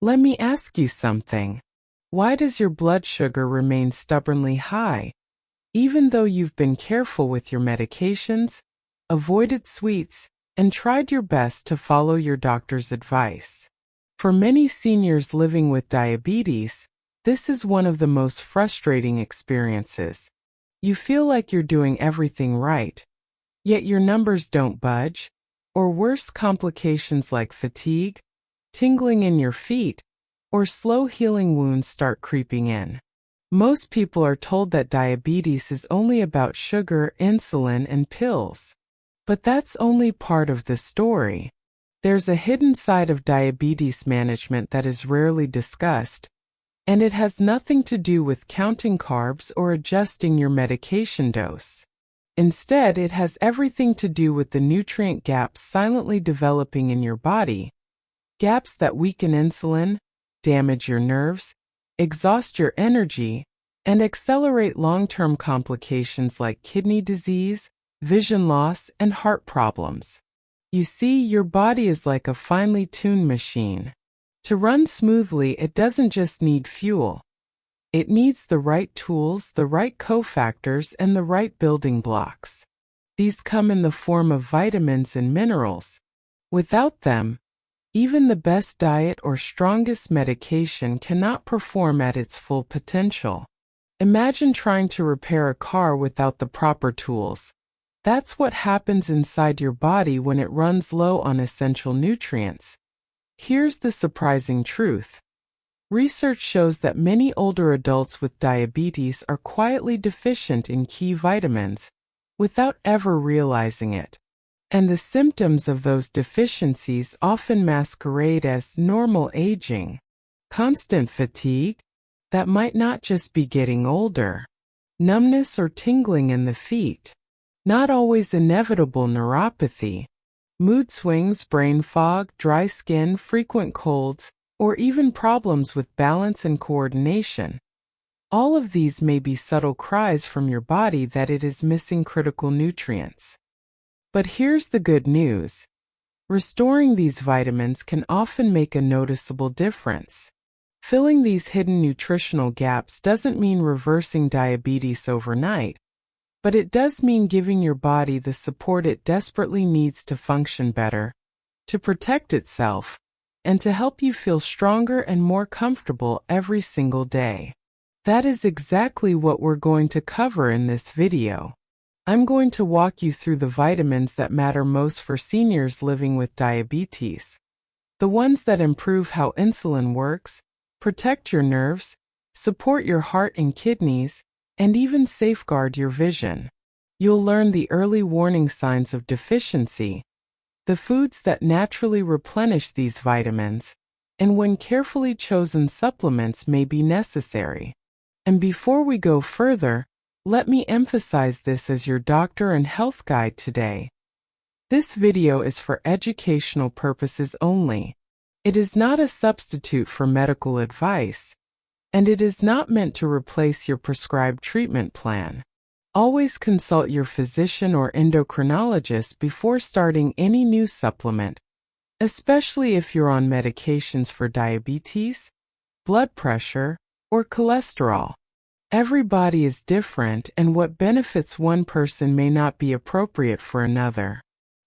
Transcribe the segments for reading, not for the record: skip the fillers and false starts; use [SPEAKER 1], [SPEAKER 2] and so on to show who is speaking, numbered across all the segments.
[SPEAKER 1] Let me ask you something. Why does your blood sugar remain stubbornly high, even though you've been careful with your medications, avoided sweets, and tried your best to follow your doctor's advice? For many seniors living with diabetes, this is one of the most frustrating experiences. You feel like you're doing everything right, yet your numbers don't budge, or worse, complications like fatigue, tingling in your feet, or slow-healing wounds start creeping in. Most people are told that diabetes is only about sugar, insulin, and pills. But that's only part of the story. There's a hidden side of diabetes management that is rarely discussed, and it has nothing to do with counting carbs or adjusting your medication dose. Instead, it has everything to do with the nutrient gaps silently developing in your body, gaps that weaken insulin, damage your nerves, exhaust your energy, and accelerate long-term complications like kidney disease, vision loss, and heart problems. You see, your body is like a finely tuned machine. To run smoothly, it doesn't just need fuel. It needs the right tools, the right cofactors, and the right building blocks. These come in the form of vitamins and minerals. Without them, even the best diet or strongest medication cannot perform at its full potential. Imagine trying to repair a car without the proper tools. That's what happens inside your body when it runs low on essential nutrients. Here's the surprising truth. Research shows that many older adults with diabetes are quietly deficient in key vitamins, without ever realizing it. And the symptoms of those deficiencies often masquerade as normal aging. Constant fatigue, that might not just be getting older. Numbness or tingling in the feet, not always inevitable neuropathy. Mood swings, brain fog, dry skin, frequent colds, or even problems with balance and coordination. All of these may be subtle cries from your body that it is missing critical nutrients. But here's the good news. Restoring these vitamins can often make a noticeable difference. Filling these hidden nutritional gaps doesn't mean reversing diabetes overnight, but it does mean giving your body the support it desperately needs to function better, to protect itself, and to help you feel stronger and more comfortable every single day. That is exactly what we're going to cover in this video. I'm going to walk you through the vitamins that matter most for seniors living with diabetes. The ones that improve how insulin works, protect your nerves, support your heart and kidneys, and even safeguard your vision. You'll learn the early warning signs of deficiency, the foods that naturally replenish these vitamins, and when carefully chosen supplements may be necessary. And before we go further, let me emphasize this as your doctor and health guide today. This video is for educational purposes only. It is not a substitute for medical advice, and it is not meant to replace your prescribed treatment plan. Always consult your physician or endocrinologist before starting any new supplement, especially if you're on medications for diabetes, blood pressure, or cholesterol. Every body is different, and what benefits one person may not be appropriate for another.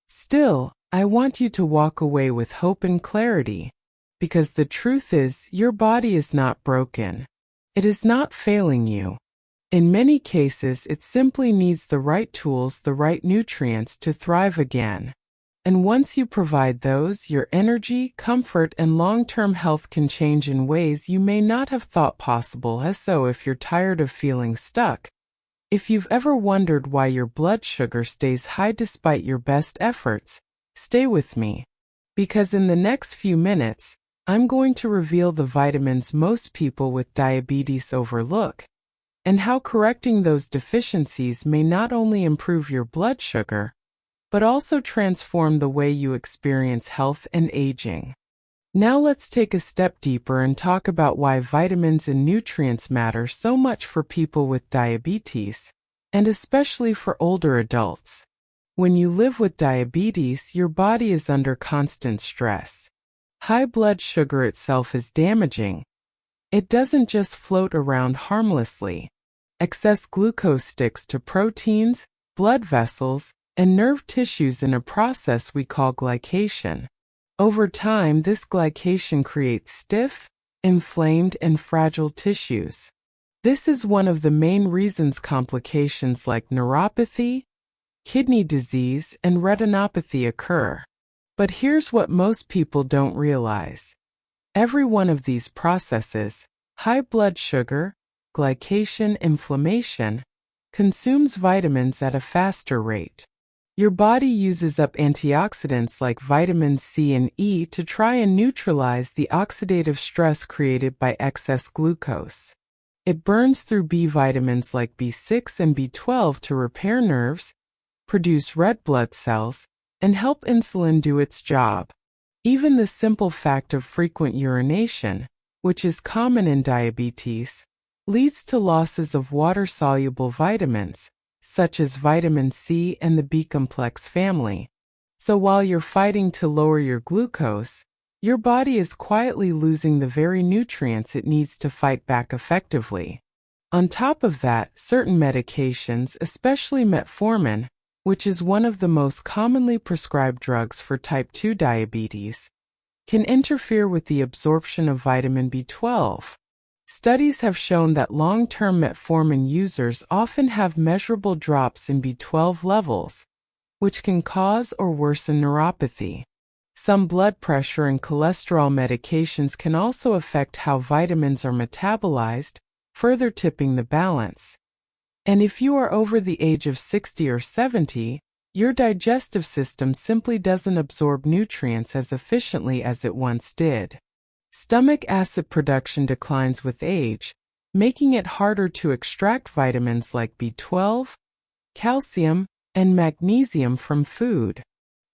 [SPEAKER 1] Still, I want you to walk away with hope and clarity, because the truth is, your body is not broken. It is not failing you. In many cases, it simply needs the right tools, the right nutrients to thrive again. And once you provide those, your energy, comfort, and long-term health can change in ways you may not have thought possible. So if you're tired of feeling stuck, if you've ever wondered why your blood sugar stays high despite your best efforts, stay with me. Because in the next few minutes, I'm going to reveal the vitamins most people with diabetes overlook, and how correcting those deficiencies may not only improve your blood sugar, but also transform the way you experience health and aging. Now let's take a step deeper and talk about why vitamins and nutrients matter so much for people with diabetes, and especially for older adults. When you live with diabetes, your body is under constant stress. High blood sugar itself is damaging. It doesn't just float around harmlessly. Excess glucose sticks to proteins, blood vessels, and nerve tissues in a process we call glycation. Over time, this glycation creates stiff, inflamed, and fragile tissues. This is one of the main reasons complications like neuropathy, kidney disease, and retinopathy occur. But here's what most people don't realize. Every one of these processes, high blood sugar, glycation, inflammation, consumes vitamins at a faster rate. Your body uses up antioxidants like vitamin C and E to try and neutralize the oxidative stress created by excess glucose. It burns through B vitamins like B6 and B12 to repair nerves, produce red blood cells, and help insulin do its job. Even the simple fact of frequent urination, which is common in diabetes, leads to losses of water-soluble vitamins, such as vitamin C and the B-complex family. So while you're fighting to lower your glucose, your body is quietly losing the very nutrients it needs to fight back effectively. On top of that, certain medications, especially metformin, which is one of the most commonly prescribed drugs for type 2 diabetes, can interfere with the absorption of vitamin B12. Studies have shown that long-term metformin users often have measurable drops in B12 levels, which can cause or worsen neuropathy. Some blood pressure and cholesterol medications can also affect how vitamins are metabolized, further tipping the balance. And if you are over the age of 60 or 70, your digestive system simply doesn't absorb nutrients as efficiently as it once did. Stomach acid production declines with age, making it harder to extract vitamins like B12, calcium, and magnesium from food.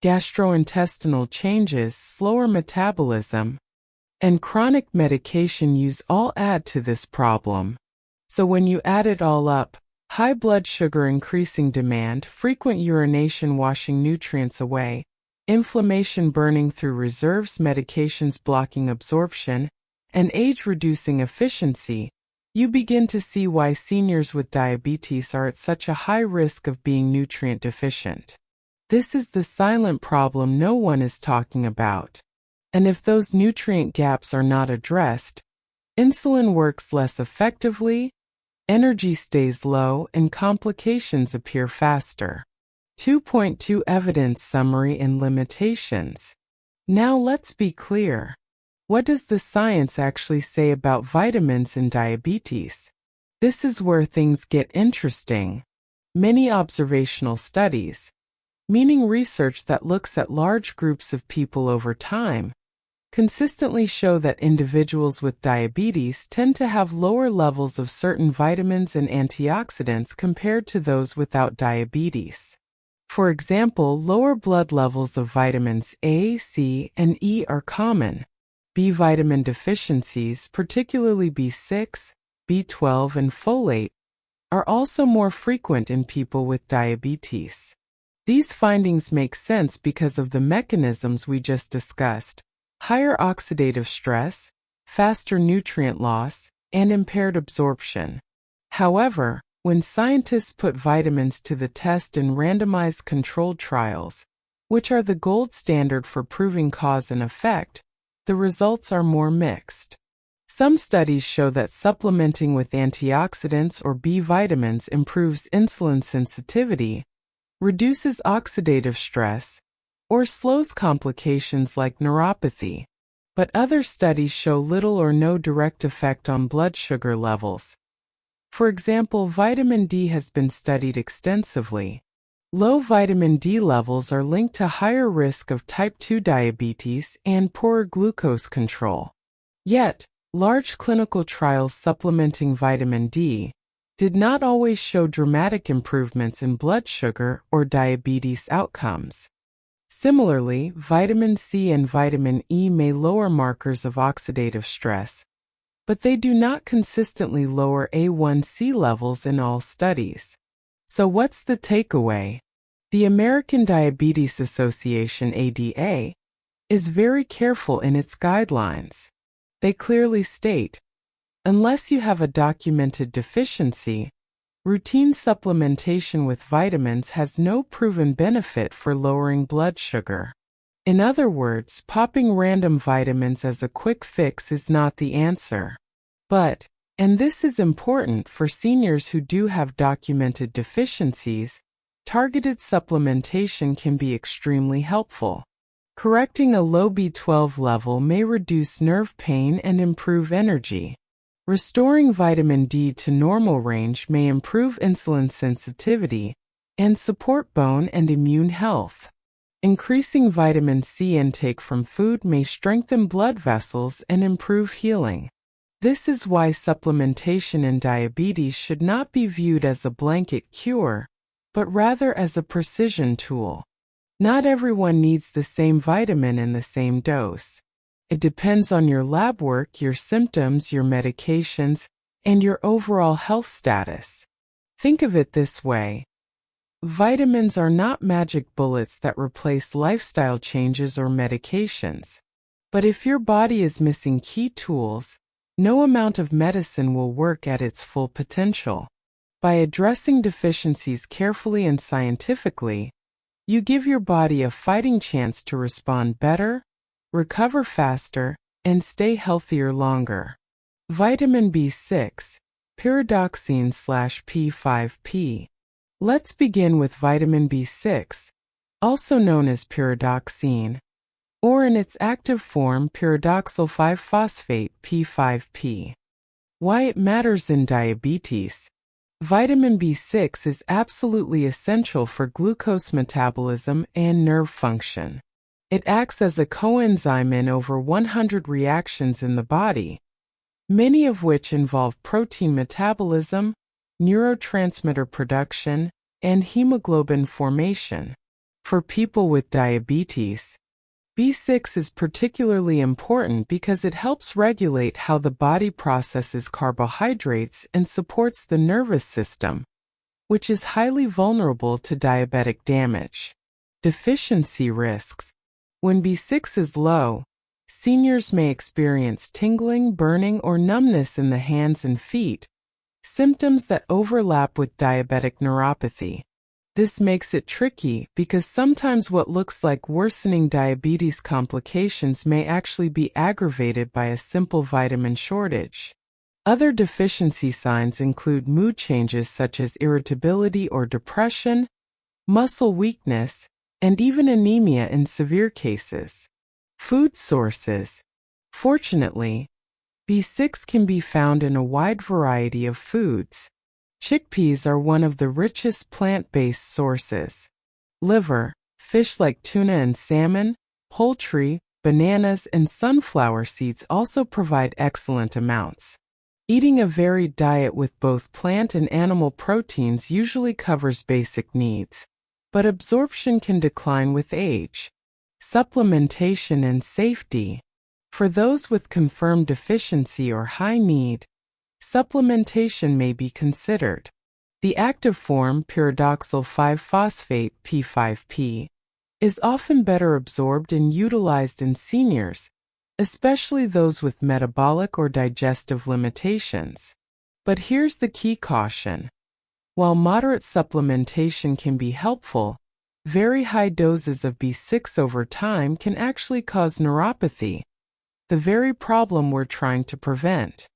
[SPEAKER 1] Gastrointestinal changes, slower metabolism, and chronic medication use all add to this problem. So when you add it all up, high blood sugar increasing demand, frequent urination washing nutrients away, inflammation burning through reserves, medications blocking absorption, and age reducing efficiency, you begin to see why seniors with diabetes are at such a high risk of being nutrient deficient. This is the silent problem no one is talking about. And if those nutrient gaps are not addressed, insulin works less effectively, energy stays low, and complications appear faster. 2.2 Evidence Summary and Limitations. Now let's be clear. What does the science actually say about vitamins in diabetes? This is where things get interesting. Many observational studies, meaning research that looks at large groups of people over time, consistently show that individuals with diabetes tend to have lower levels of certain vitamins and antioxidants compared to those without diabetes. For example, lower blood levels of vitamins A, C, and E are common. B vitamin deficiencies, particularly B6, B12, and folate, are also more frequent in people with diabetes. These findings make sense because of the mechanisms we just discussed: higher oxidative stress, faster nutrient loss, and impaired absorption. However, when scientists put vitamins to the test in randomized controlled trials, which are the gold standard for proving cause and effect, the results are more mixed. Some studies show that supplementing with antioxidants or B vitamins improves insulin sensitivity, reduces oxidative stress, or slows complications like neuropathy. But other studies show little or no direct effect on blood sugar levels. For example, vitamin D has been studied extensively. Low vitamin D levels are linked to higher risk of type 2 diabetes and poorer glucose control. Yet, large clinical trials supplementing vitamin D did not always show dramatic improvements in blood sugar or diabetes outcomes. Similarly, vitamin C and vitamin E may lower markers of oxidative stress, but they do not consistently lower A1C levels in all studies. So what's the takeaway? The American Diabetes Association (ADA) is very careful in its guidelines. They clearly state, unless you have a documented deficiency, routine supplementation with vitamins has no proven benefit for lowering blood sugar. In other words, popping random vitamins as a quick fix is not the answer. But, and this is important for seniors who do have documented deficiencies, targeted supplementation can be extremely helpful. Correcting a low B12 level may reduce nerve pain and improve energy. Restoring vitamin D to normal range may improve insulin sensitivity and support bone and immune health. Increasing vitamin C intake from food may strengthen blood vessels and improve healing. This is why supplementation in diabetes should not be viewed as a blanket cure, but rather as a precision tool. Not everyone needs the same vitamin in the same dose. It depends on your lab work, your symptoms, your medications, and your overall health status. Think of it this way. Vitamins are not magic bullets that replace lifestyle changes or medications. But if your body is missing key tools, no amount of medicine will work at its full potential. By addressing deficiencies carefully and scientifically, you give your body a fighting chance to respond better, recover faster, and stay healthier longer. Vitamin B6, pyridoxine/P5P. Let's begin with vitamin B6, also known as pyridoxine, or in its active form pyridoxal 5-phosphate P5P. Why it matters in diabetes. Vitamin B6 is absolutely essential for glucose metabolism and nerve function. It acts as a coenzyme in over 100 reactions in the body, many of which involve protein metabolism, neurotransmitter production, and hemoglobin formation. For people with diabetes, B6 is particularly important because it helps regulate how the body processes carbohydrates and supports the nervous system, which is highly vulnerable to diabetic damage. Deficiency risks. When B6 is low, seniors may experience tingling, burning, or numbness in the hands and feet, symptoms that overlap with diabetic neuropathy. This makes it tricky because sometimes what looks like worsening diabetes complications may actually be aggravated by a simple vitamin shortage. Other deficiency signs include mood changes such as irritability or depression, muscle weakness, and even anemia in severe cases. Food sources. Fortunately, B6 can be found in a wide variety of foods. Chickpeas are one of the richest plant-based sources. Liver, fish like tuna and salmon, poultry, bananas, and sunflower seeds also provide excellent amounts. Eating a varied diet with both plant and animal proteins usually covers basic needs, but absorption can decline with age. Supplementation and safety. For those with confirmed deficiency or high need, supplementation may be considered. The active form pyridoxal 5-phosphate P5P is often better absorbed and utilized in seniors, especially those with metabolic or digestive limitations. But here's the key caution. While moderate supplementation can be helpful, very high doses of B6 over time can actually cause neuropathy, the very problem we're trying to prevent.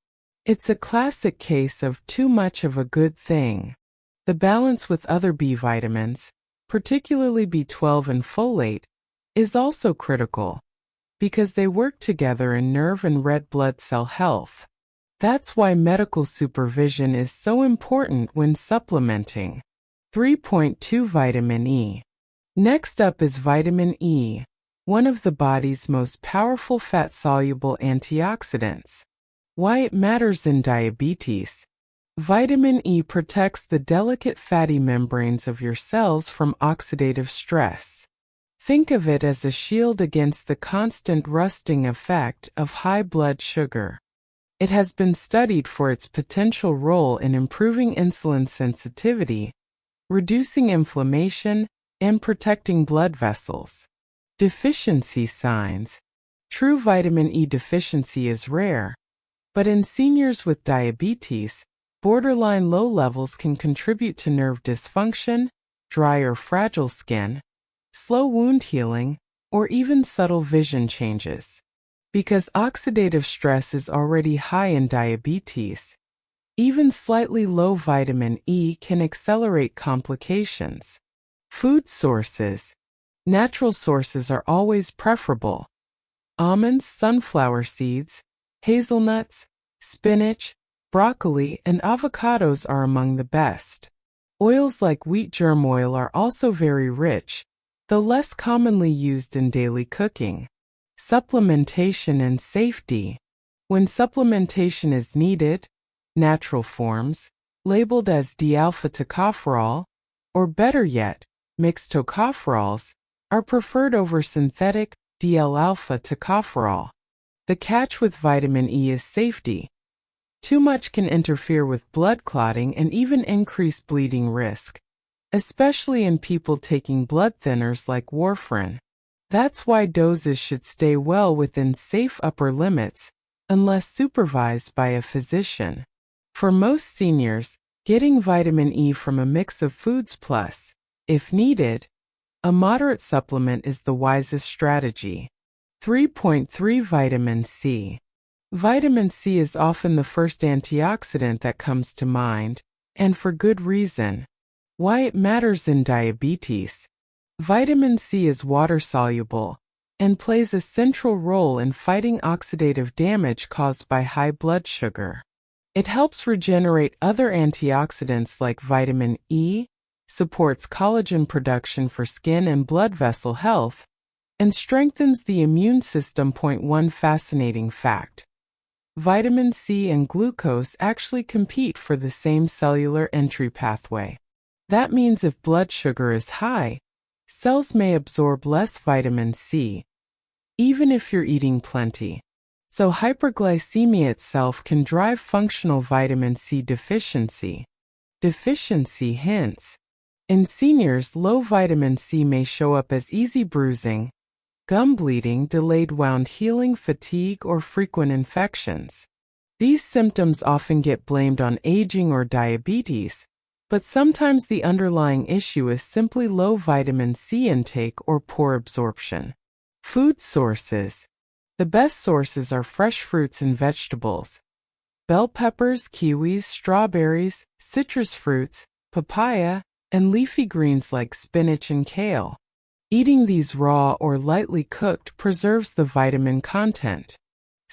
[SPEAKER 1] It's a classic case of too much of a good thing. The balance with other B vitamins, particularly B12 and folate, is also critical, because they work together in nerve and red blood cell health. That's why medical supervision is so important when supplementing. 3.2 Vitamin E. Next up is vitamin E, one of the body's most powerful fat-soluble antioxidants. Why it matters in diabetes. Vitamin E protects the delicate fatty membranes of your cells from oxidative stress. Think of it as a shield against the constant rusting effect of high blood sugar. It has been studied for its potential role in improving insulin sensitivity, reducing inflammation, and protecting blood vessels. Deficiency signs. True vitamin E deficiency is rare, but in seniors with diabetes, borderline low levels can contribute to nerve dysfunction, dry or fragile skin, slow wound healing, or even subtle vision changes. Because oxidative stress is already high in diabetes, even slightly low vitamin E can accelerate complications. Food sources. Natural sources are always preferable. Almonds, sunflower seeds, hazelnuts, spinach, broccoli, and avocados are among the best. Oils like wheat germ oil are also very rich, though less commonly used in daily cooking. Supplementation and safety. When supplementation is needed, natural forms, labeled as D-alpha tocopherol, or better yet, mixed tocopherols, are preferred over synthetic DL-alpha tocopherol. The catch with vitamin E is safety. Too much can interfere with blood clotting and even increase bleeding risk, especially in people taking blood thinners like warfarin. That's why doses should stay well within safe upper limits, unless supervised by a physician. For most seniors, getting vitamin E from a mix of foods plus, if needed, a moderate supplement is the wisest strategy. 3.3 Vitamin C. Vitamin C is often the first antioxidant that comes to mind, and for good reason. Why it matters in diabetes. Vitamin C is water-soluble and plays a central role in fighting oxidative damage caused by high blood sugar. It helps regenerate other antioxidants like vitamin E, supports collagen production for skin and blood vessel health, and strengthens the immune system. One fascinating fact. Vitamin C and glucose actually compete for the same cellular entry pathway. That means if blood sugar is high, cells may absorb less vitamin C, even if you're eating plenty. So hyperglycemia itself can drive functional vitamin C deficiency. Deficiency hints. In seniors, low vitamin C may show up as easy bruising, gum bleeding, delayed wound healing, fatigue, or frequent infections. These symptoms often get blamed on aging or diabetes, but sometimes the underlying issue is simply low vitamin C intake or poor absorption. Food sources. The best sources are fresh fruits and vegetables. Bell peppers, kiwis, strawberries, citrus fruits, papaya, and leafy greens like spinach and kale. Eating these raw or lightly cooked preserves the vitamin content.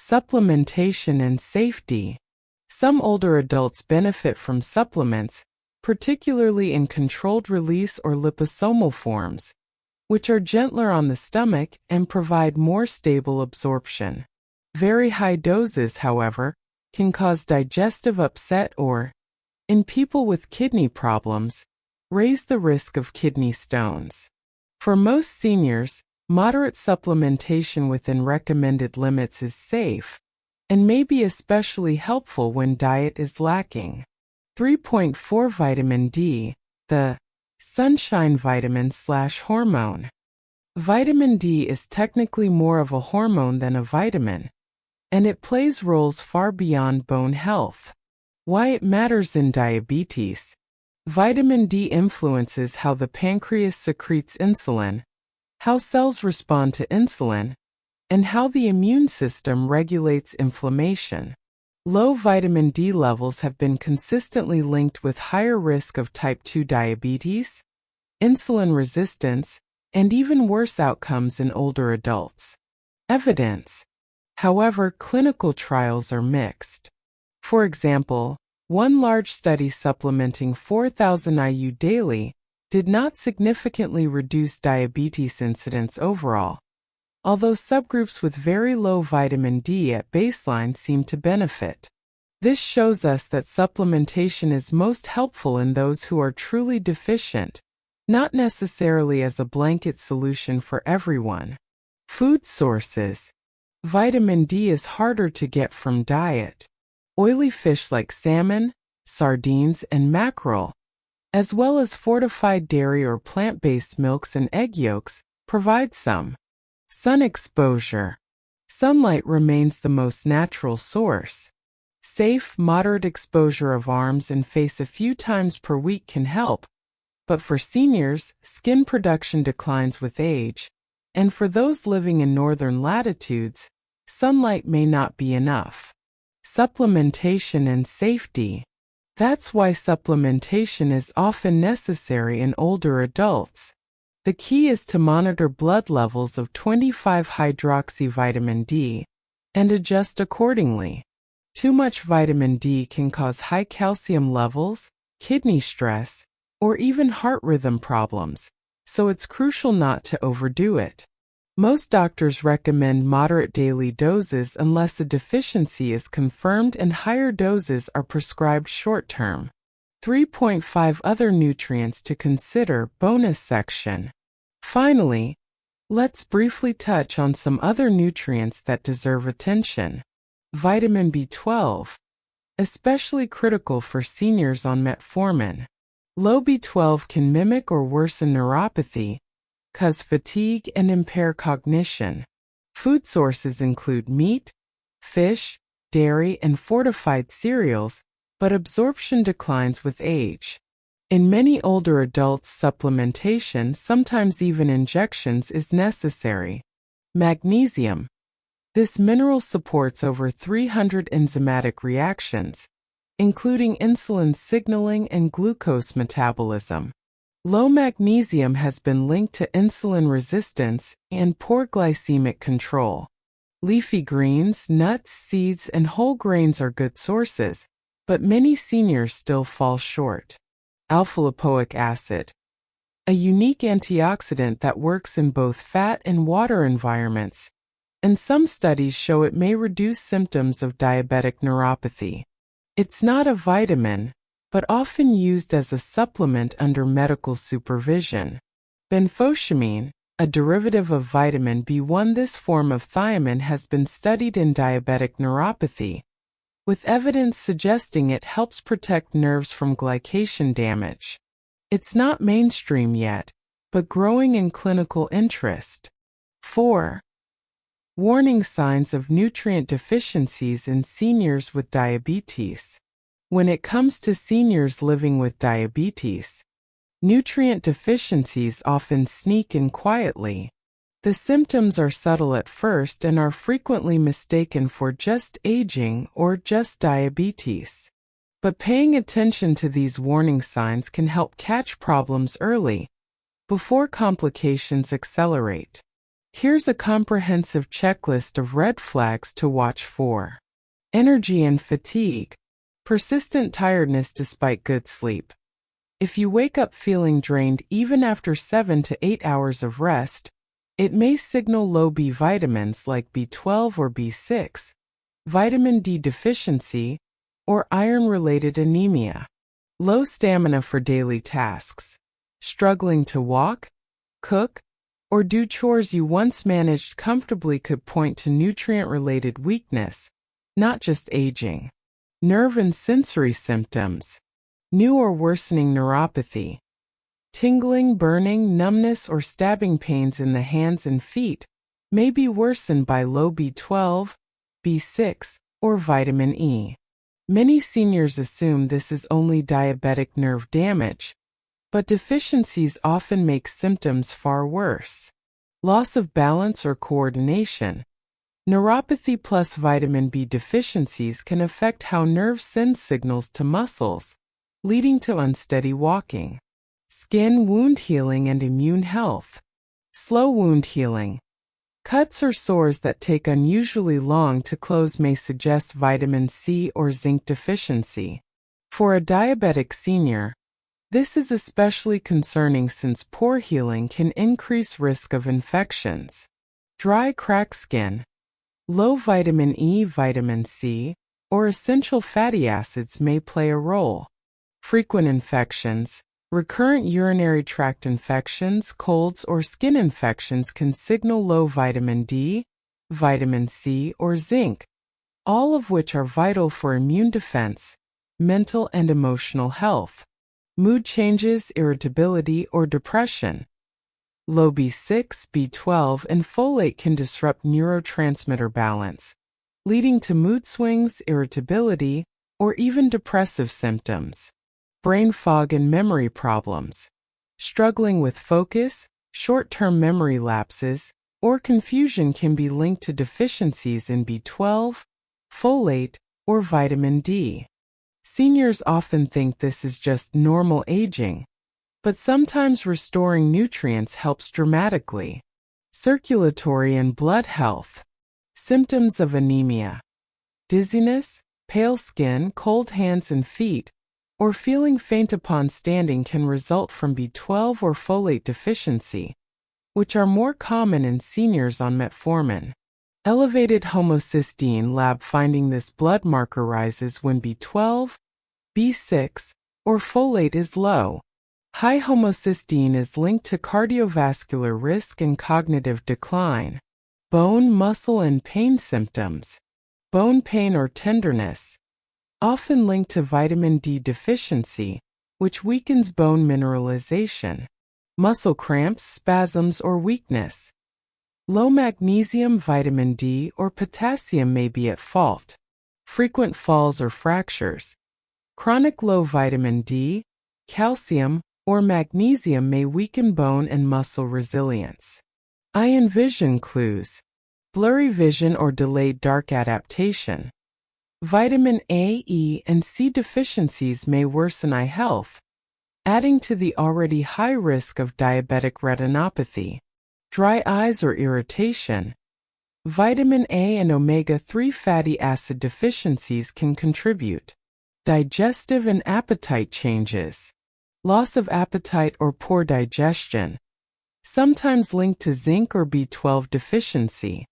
[SPEAKER 1] Supplementation and safety. Some older adults benefit from supplements, particularly in controlled release or liposomal forms, which are gentler on the stomach and provide more stable absorption. Very high doses, however, can cause digestive upset or, in people with kidney problems, raise the risk of kidney stones. For most seniors, moderate supplementation within recommended limits is safe and may be especially helpful when diet is lacking. 3.4 Vitamin D, the sunshine vitamin/hormone. Vitamin D is technically more of a hormone than a vitamin, and it plays roles far beyond bone health. Why it matters in diabetes. Vitamin D influences how the pancreas secretes insulin, how cells respond to insulin, and how the immune system regulates inflammation. Low vitamin D levels have been consistently linked with higher risk of type 2 diabetes, insulin resistance, and even worse outcomes in older adults. Evidence. However, clinical trials are mixed. For example, one large study supplementing 4,000 IU daily did not significantly reduce diabetes incidence overall, although subgroups with very low vitamin D at baseline seem to benefit. This shows us that supplementation is most helpful in those who are truly deficient, not necessarily as a blanket solution for everyone. Food sources. Vitamin D is harder to get from diet. Oily fish like salmon, sardines, and mackerel, as well as fortified dairy or plant-based milks and egg yolks, provide some. Sun exposure. Sunlight remains the most natural source. Safe, moderate exposure of arms and face a few times per week can help, but for seniors, skin production declines with age, and for those living in northern latitudes, sunlight may not be enough. Supplementation and safety. That's why supplementation is often necessary in older adults. The key is to monitor blood levels of 25-hydroxyvitamin D and adjust accordingly. Too much vitamin D can cause high calcium levels, kidney stress, or even heart rhythm problems, so it's crucial not to overdo it. Most doctors recommend moderate daily doses unless a deficiency is confirmed, and higher doses are prescribed short-term. 3.5 Other nutrients to consider. Bonus section. Finally, let's briefly touch on some other nutrients that deserve attention. Vitamin B12, especially critical for seniors on metformin. Low B12 can mimic or worsen neuropathy, cause fatigue, and impair cognition. Food sources include meat, fish, dairy, and fortified cereals, but absorption declines with age. In many older adults, supplementation, sometimes even injections, is necessary. Magnesium. This mineral supports over 300 enzymatic reactions, including insulin signaling and glucose metabolism. Low magnesium has been linked to insulin resistance and poor glycemic control. Leafy greens, nuts, seeds, and whole grains are good sources, but many seniors still fall short. Alpha-lipoic acid, a unique antioxidant that works in both fat and water environments, and some studies show it may reduce symptoms of diabetic neuropathy. It's not a vitamin, but often used as a supplement under medical supervision. Benfotiamine, a derivative of vitamin B1. This form of thiamine has been studied in diabetic neuropathy, with evidence suggesting it helps protect nerves from glycation damage. It's not mainstream yet, but growing in clinical interest. 4. Warning signs of nutrient deficiencies in seniors with diabetes. When it comes to seniors living with diabetes, nutrient deficiencies often sneak in quietly. The symptoms are subtle at first and are frequently mistaken for just aging or just diabetes. But paying attention to these warning signs can help catch problems early, before complications accelerate. Here's a comprehensive checklist of red flags to watch for. Energy and fatigue. Persistent tiredness despite good sleep. If you wake up feeling drained even after 7 to 8 hours of rest, it may signal low B vitamins like B12 or B6, vitamin D deficiency, or iron-related anemia. Low stamina for daily tasks. Struggling to walk, cook, or do chores you once managed comfortably could point to nutrient-related weakness, not just aging. Nerve and sensory symptoms. New or worsening neuropathy. Tingling, burning, numbness, or stabbing pains in the hands and feet may be worsened by low B12, B6, or vitamin E. Many seniors assume this is only diabetic nerve damage, but deficiencies often make symptoms far worse. Loss of balance or coordination. Neuropathy plus vitamin B deficiencies can affect how nerves send signals to muscles, leading to unsteady walking. Skin, wound healing, and immune health. Slow wound healing. Cuts or sores that take unusually long to close may suggest vitamin C or zinc deficiency. For a diabetic senior, this is especially concerning since poor healing can increase risk of infections. Dry, cracked skin. Low vitamin E, vitamin C, or essential fatty acids may play a role. Frequent infections. Recurrent urinary tract infections, colds, or skin infections can signal low vitamin D, vitamin C, or zinc, all of which are vital for immune defense, mental and emotional health. Mood changes, irritability, or depression. Low B6, B12, and folate can disrupt neurotransmitter balance, leading to mood swings, irritability, or even depressive symptoms. Brain fog and memory problems. Struggling with focus, short-term memory lapses, or confusion can be linked to deficiencies in B12, folate, or vitamin D. Seniors often think this is just normal aging, but sometimes restoring nutrients helps dramatically. Circulatory and blood health. Symptoms of anemia. Dizziness, pale skin, cold hands and feet, or feeling faint upon standing can result from B12 or folate deficiency, which are more common in seniors on metformin. Elevated homocysteine lab finding this blood marker rises when B12, B6, or folate is low. High homocysteine is linked to cardiovascular risk and cognitive decline. Bone, muscle, and pain symptoms. Bone pain or tenderness, often linked to vitamin D deficiency, which weakens bone mineralization. Muscle cramps, spasms, or weakness. Low magnesium, vitamin D, or potassium may be at fault. Frequent falls or fractures. Chronic low vitamin D, calcium, or magnesium may weaken bone and muscle resilience. Eye and vision clues. Blurry vision or delayed dark adaptation. Vitamin A, E, and C deficiencies may worsen eye health, adding to the already high risk of diabetic retinopathy. Dry eyes or irritation. Vitamin A and omega-3 fatty acid deficiencies can contribute. Digestive and appetite changes. Loss of appetite or poor digestion, sometimes linked to zinc or B12 deficiency.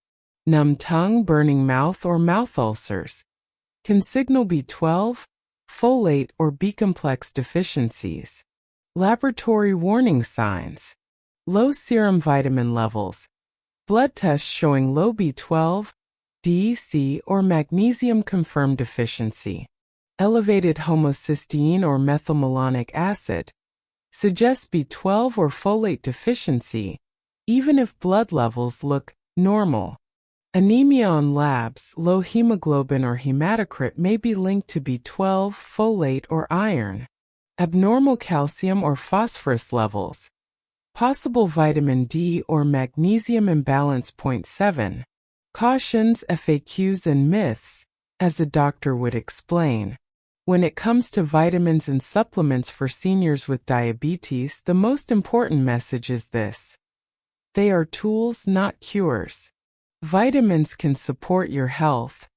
[SPEAKER 1] Numb tongue, burning mouth, or mouth ulcers can signal B12, folate, or B-complex deficiencies. Laboratory warning signs. Low serum vitamin levels. Blood tests showing low B12, D, C, or magnesium confirm deficiency. Elevated homocysteine or methylmalonic acid suggests B12 or folate deficiency, even if blood levels look normal. Anemia on labs, low hemoglobin or hematocrit may be linked to B12, folate, or iron. Abnormal calcium or phosphorus levels. Possible vitamin D or magnesium imbalance. 7. Cautions, FAQs, and myths, as a doctor would explain. When it comes to vitamins and supplements for seniors with diabetes, the most important message is this: they are tools, not cures. Vitamins can support your health,